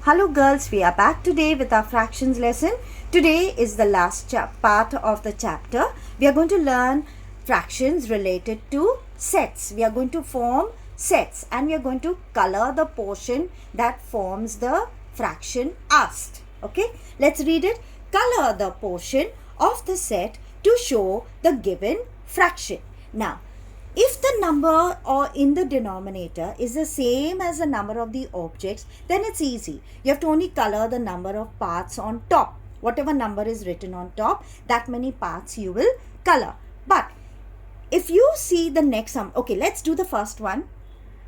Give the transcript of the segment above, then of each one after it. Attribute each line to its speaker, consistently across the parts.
Speaker 1: Hello girls, we are back today with our fractions lesson. Today is the last part of the chapter. We are going to learn fractions related to sets. We are going to form sets and we are going to color the portion that forms the fraction asked. Okay, let's read it. Color the portion of the set to show the given fraction. Now, if the number or in the denominator is the same as the number of the objects, then it's easy. You have to only color the number of parts on top. Whatever number is written on top, that many parts you will color. But if you see the next sum, okay, let's do the first one.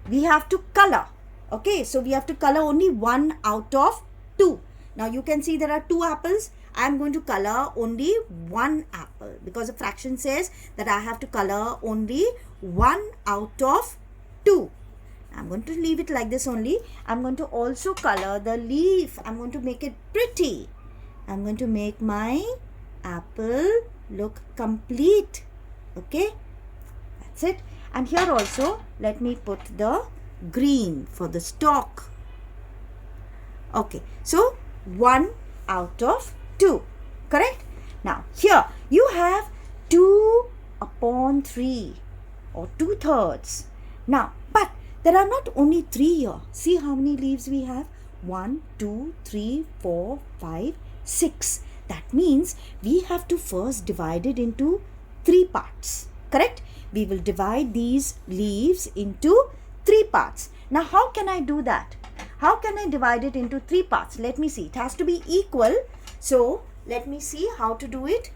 Speaker 1: We have to color. Okay, so we have to color only 1 out of 2. Now you can see there are 2 apples. I am going to color only 1 apple because the fraction says that I have to color only 1 out of 2. I'm going to leave it like this only. I'm going to also color the leaf. I'm going to make it pretty. I'm going to make my apple look complete. Okay, that's it. And here also let me put the green for the stalk. Okay, so 1 out of 2, correct? Now here you have 2 upon 3 or 2/3. Now, but there are not only 3 here. See how many leaves we have? 1, 2, 3, 4, 5, 6. That means we have to first divide it into 3 parts, correct? We will divide these leaves into 3 parts. Now, how can I do that? How can I divide it into 3 parts? Let me see. It has to be equal. So, let me see how to do it.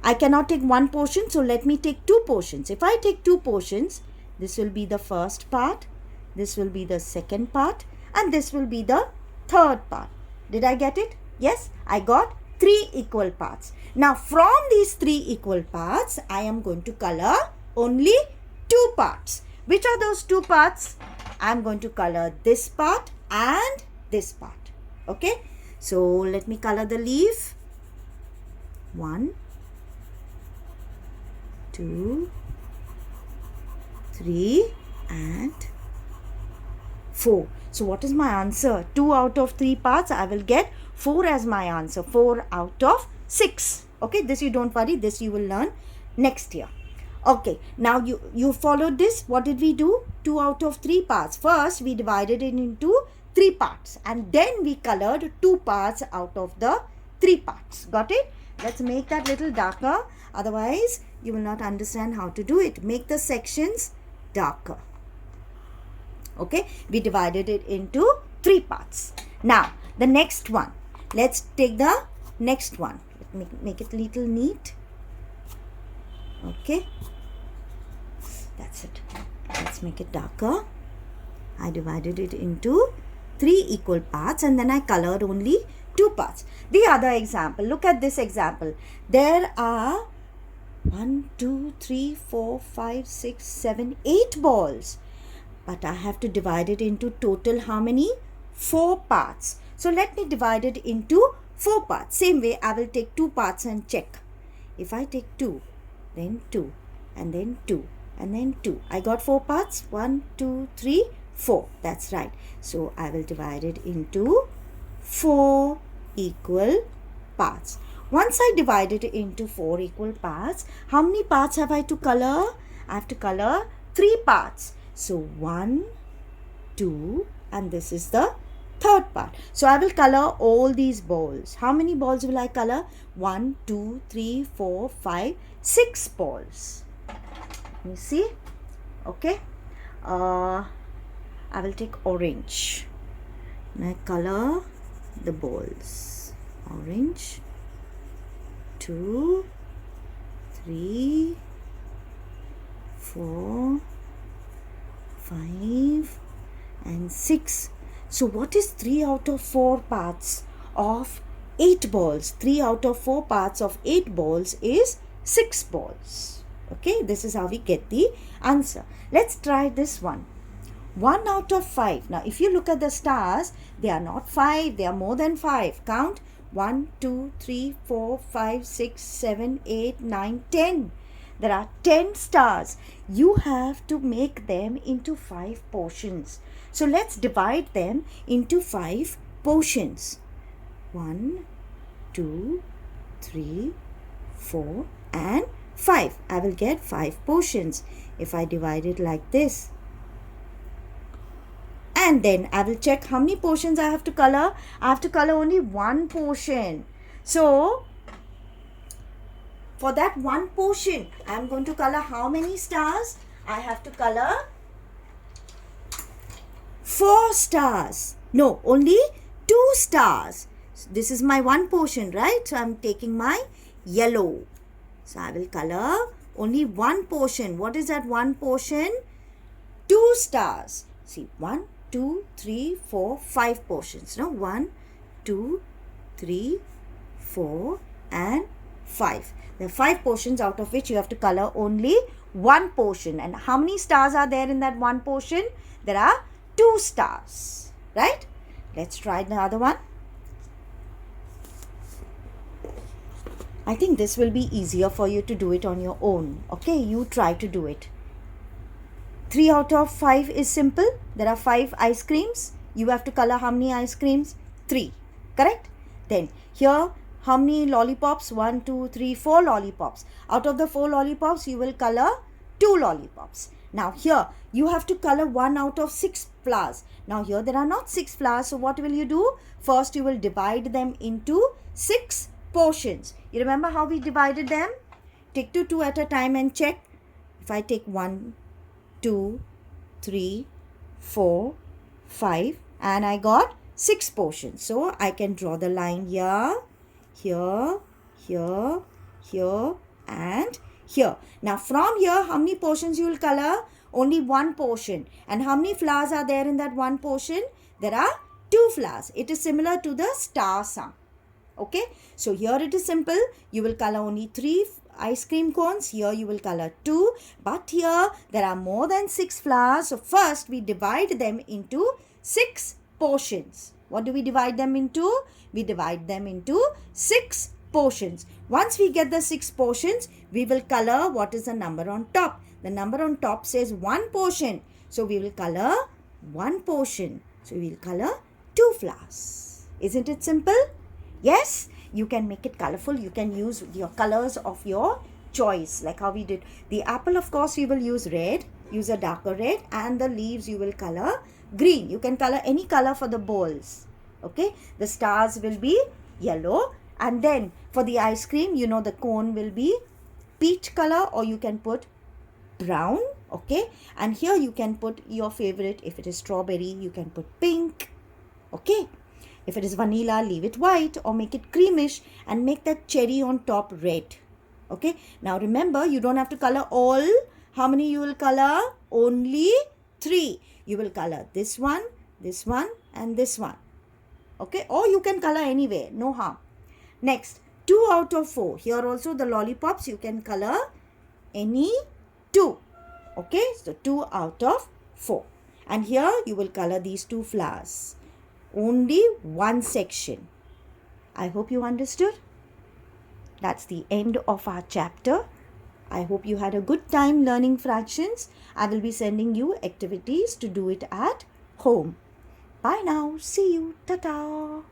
Speaker 1: I cannot take one portion, so let me take 2 portions. If I take 2 portions, this will be the first part, this will be the second part, and this will be the third part. Did I get it? Yes, I got 3 equal parts. Now, from these 3 equal parts, I am going to color only 2 parts. Which are those 2 parts? I am going to color this part and this part. Okay, so let me color the leaf. 1, 2, 3 and 4. So what is my answer? 2 out of 3 parts. I will get 4 as my answer. 4 out of 6. Okay, this you don't worry. This you will learn next year. Okay, now you followed this. What did we do? 2 out of 3 parts. First, we divided it into 3 parts and then we colored 2 parts out of the 3 parts. Got it? Let's make that little darker. Otherwise, you will not understand how to do it. Make the sections darker. Okay, we divided it into 3 parts. Now, the next one. Let's take the next one. Let me make it a little neat. Okay, that's it. Let's make it darker. I divided it into 3 equal parts and then I colored only 2 parts. The other example, look at this example. There are 1, 2, 3, 4, 5, 6, 7, 8 balls. But I have to divide it into total how many? 4 parts. So let me divide it into 4 parts. Same way I will take 2 parts and check. If I take 2, then 2, and then 2, and then 2. I got 4 parts. 1, 2, 3, 4. That's right. So I will divide it into 4 equal parts. Once I divide it into 4 equal parts, how many parts have I to color? I have to color 3 parts. So 1, 2, and this is the third part. So I will color all these balls. How many balls will I color? 1, 2, 3, 4, 5, 6 balls. Let me see. Okay. I will take orange. And I color the balls. Orange. 2, 3, 4, 5 and 6. So what is 3 out of 4 parts of 8 balls? 3 out of 4 parts of 8 balls is 6 balls. Okay, this is how we get the answer. Let's try this one. 1 out of 5. Now if you look at the stars, they are not 5, they are more than 5. Count 1, 2, 3, 4, 5, 6, 7, 8, 9, 10. There are 10 stars. You have to make them into 5 portions. So let's divide them into 5 portions. 1, 2, 3, 4 and 5. I will get 5 portions if I divide it like this. And then I will check how many portions I have to color. I have to color only 1 portion. So for that 1 portion, I am going to color how many stars? I have to color 4 stars. No, only 2 stars. So this is my 1 portion, right? So I am taking my yellow. So I will color only 1 portion. What is that 1 portion? 2 stars. See, 1, 2, 3, 4, 5 portions. No, 1, 2, 3, 4 and 5. There are 5 portions, out of which you have to color only 1 portion. And how many stars are there in that 1 portion? There are 2 stars, right? Let's try the other one. I think this will be easier for you to do it on your own. Okay, you try to do it. 3 out of 5 is simple. There are 5 ice creams. You have to color how many ice creams? 3. Correct? Then here, how many lollipops? 1, 2, 3, 4 lollipops. Out of the 4 lollipops, you will color 2 lollipops. Now here, you have to color 1 out of 6 flowers. Now here, there are not 6 flowers. So what will you do? First, you will divide them into 6 portions. You remember how we divided them? Take 2 at a time and check. If I take 1, 2, 3, 4, 5 and I got 6 portions. So I can draw the line here, here, here, here and here. Now from here, how many portions you will color? Only 1 portion. And how many flowers are there in that 1 portion? There are 2 flowers. It is similar to the star sum. Okay, so here it is simple. You will color only 3 ice cream cones. Here you will color 2. But here there are more than 6 flowers. So first we divide them into 6 portions. What do we divide them into? We divide them into 6 portions. Once we get the 6 portions, we will color what is the number on top. The number on top says 1 portion. So we will color 1 portion. So we will color 2 flowers. Isn't it simple? Yes, you can make it colorful. You can use your colors of your choice, like how we did. The apple, of course, we will use red. Use a darker red. And the leaves, you will color green. You can color any color for the bowls. Okay, the stars will be yellow. And then for the ice cream, you know the cone will be peach color, or you can put brown. Okay, and here you can put your favorite. If it is strawberry, you can put pink. Okay. If it is vanilla, leave it white or make it creamish and make that cherry on top red. Okay. Now remember, you don't have to color all. How many you will color? Only 3. You will color this one and this one. Okay. Or you can color anywhere. No harm. Next, 2 out of 4. Here also the lollipops, you can color any 2. Okay. So 2 out of 4. And here you will color these 2 flowers. Only 1 section. I hope you understood. That's the end of our chapter. I hope you had a good time learning fractions. I will be sending you activities to do it at home. Bye now. See you. Ta-ta.